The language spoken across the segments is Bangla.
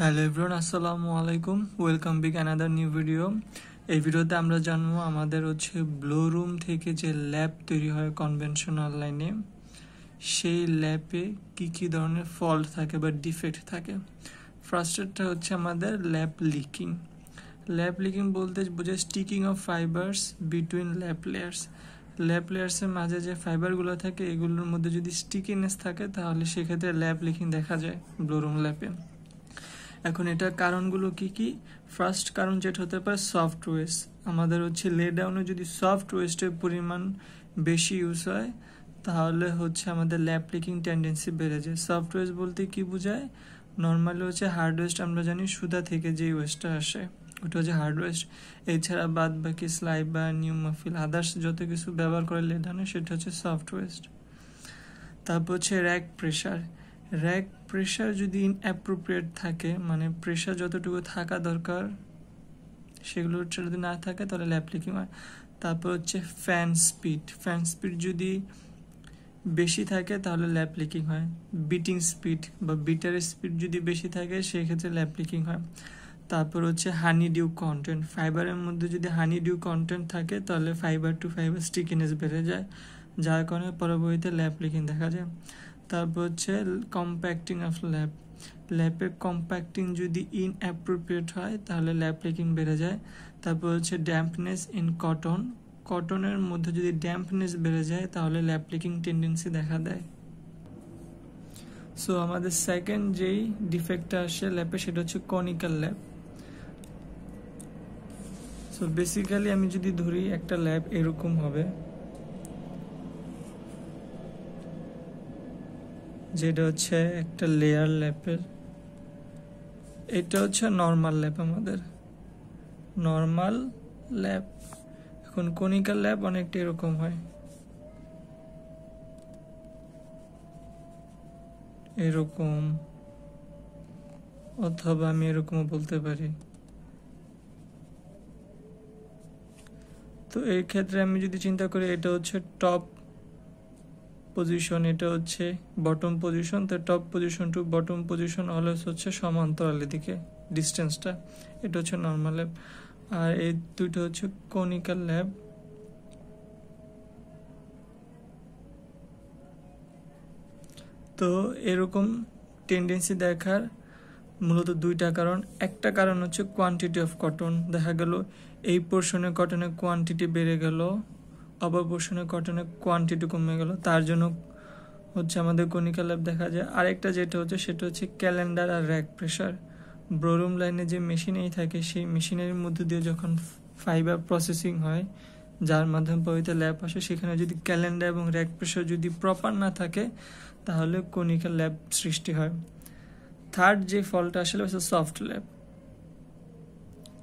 হ্যালো এভরিওয়ান, আসসালামু আলাইকুম। Welcome back another new video. এই ভিডিওতে আমরা জানবো আমাদের ব্লো রুম থেকে যে ল্যাব তৈরি হয় কনভেনশনাল লাইনে, সেই ল্যাবে কি ধরনের ফল্ট থাকে বা ডিফেক্ট থাকে। ফার্স্টেরটা আমাদের ল্যাব লিকিং। ল্যাব লিকিং বলতে বোঝায় sticking of fibres between lap layers. Lap লেয়ার্সের মাঝে যে ফাইবারগুলো থাকে এগুলোর মধ্যে যদি স্টিকিনেস থাকে তাহলে সেক্ষেত্রে ল্যাব লিকিং দেখা যায় ব্লো রুম ল্যাবে। এখন এটার কারণগুলো কি? ফার্স্ট কারণ যেটা হতে পারে সফট ওয়েস্ট। আমাদের লে ডাউনে যদি সফট ওয়েস্টের পরিমাণ বেশি ইউজ হয় তাহলে আমাদের ল্যাব লিকিং টেন্ডেন্সি বেড়ে যায়। সফট ওয়েস্ট বলতে কি বোঝায়? নর্মালি হার্ড ওয়েস্ট আমরা জানি সুতা থেকে যে ওয়েস্টটা আসে ওটা হার্ড ওয়েস্ট। এছাড়া বাদ বাকি স্লাইবার, নিউমাফিল, আদার্স যত কিছু ব্যবহার করে লে ডাউনে সেটা সফট ওয়েস্ট। তারপর র্যাক প্রেশার। র্যাক প্রেশার যদি ইনঅ্যাপ্রোপ্রিয়েট থাকে, মানে প্রেশার যতটুকু থাকা দরকার সেগুলো যদি না থাকে তাহলে ল্যাব লিকিং হয়। তারপর ফ্যান স্পিড। ফ্যান স্পিড যদি বেশি থাকে তাহলে ল্যাব লিকিং হয়। বিটিং স্পিড বা বিটারের স্পিড যদি বেশি থাকে সেক্ষেত্রে ল্যাব লিকিং হয়। তারপর হানি ডিউ কন্টেন্ট। ফাইবারের মধ্যে যদি হানি ডিউ কন্টেন্ট থাকে তাহলে ফাইবার টু ফাইবার স্টিকিনেস বেড়ে যায়, যার কারণে পরবর্তীতে ল্যাব লিকিং দেখা যায়। তারপর কম্প্যাক্টিং অফ ল্যাব। ল্যাবের কম্প্যাক্টিং যদি ইনঅ্যাপ্রোপ্রিয়েট হয় তাহলে ল্যাব লিকিং বেড়ে যায়। তারপর ড্যাম্পনেস ইন কটন। কটনের মধ্যে যদি ড্যাম্পনেস বেড়ে যায় তাহলে ল্যাব লিকিং টেন্ডেন্সি দেখা দেয়। সো আমাদের সেকেন্ড যেই ডিফেক্টটা আসে ল্যাবে সেটা কনিক্যাল ল্যাব। সো বেসিক্যালি আমি যদি ধরি একটা ল্যাব এরকম হবে, যেটা একটা লেয়ার ল্যাপের। এটা নর্মাল ল্যাপ, আমাদের নর্মাল ল্যাপ। এখন কনিক্যাল ল্যাপ অনেকটা এরকম হয়, এরকম, অথবা আমি এরকমও বলতে পারি। তো এই ক্ষেত্রে আমি যদি চিন্তা করি এটা টপ পজিশন, এটা বটম পজিশন। তো top position to bottom position always সমান্তরালের দিকে ডিস্টেন্সটা। এটা নর্মাল ল্যাব। আর এই দুটো কনিক্যাল ল্যাব। তো এরকম টেন্ডেন্সি দেখার মূলত দুইটা কারণ। একটা কারণ কোয়ান্টিটি অফ কটন। দেখা গেল এই পোর্শনে কটনের কোয়ান্টিটি বেড়ে গেল, অপর পোর্শনে কটনের কোয়ান্টিটি কমে গেল, তার জন্য আমাদের কনিক্যাল ল্যাব দেখা যায়। আরেকটা যেটা সেটা ক্যালেন্ডার আর র্যাক প্রেশার। ব্রোরুম লাইনে যে মেশিনেই থাকে সেই মেশিনের মধ্যে দিয়ে যখন ফাইবার প্রসেসিং হয়, যার মাধ্যমে পরবর্তীতে ল্যাব আসে, সেখানে যদি ক্যালেন্ডার এবং র্যাক প্রেশার যদি প্রপার না থাকে তাহলে কনিক্যাল ল্যাব সৃষ্টি হয়। থার্ড যে ফলটা আসলে সফট ল্যাব।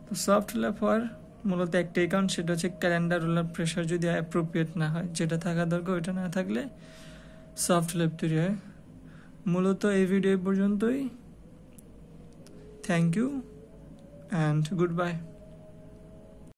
তো সফট ল্যাব হওয়ার মূলত একটাই কারণ, সেটা ক্যালেন্ডার রোলার প্রেশার যদি অ্যাপ্রোপ্রিয়েট না হয়, যেটা থাকা দরকার ওইটা না থাকলে সফট ল্যাব তৈরি হয়। মূলত এই ভিডিও পর্যন্তই। Thank you and good bye.